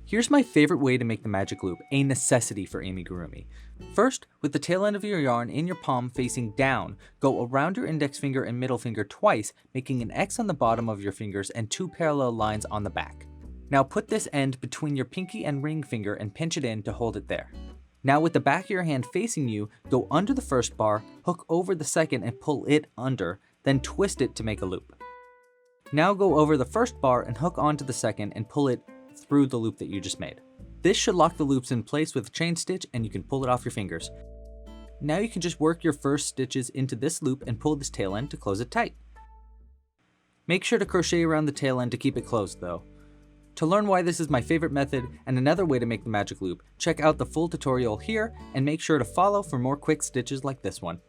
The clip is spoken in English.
Here's my favorite way to make the magic loop, a necessity for amigurumi. First, with the tail end of your yarn in your palm facing down, go around your index finger and middle finger twice, making an X on the bottom of your fingers and 2 parallel lines on the back. Now put this end between your pinky and ring finger and pinch it in to hold it there. Now with the back of your hand facing you, go under the first bar, hook over the second and pull it under, then twist it to make a loop. Now go over the first bar and hook onto the second and pull it through the loop that you just made. This should lock the loops in place with a chain stitch and you can pull it off your fingers. Now you can just work your first stitches into this loop and pull this tail end to close it tight. Make sure to crochet around the tail end to keep it closed though. To learn why this is my favorite method and another way to make the magic loop, check out the full tutorial here and make sure to follow for more quick stitches like this one.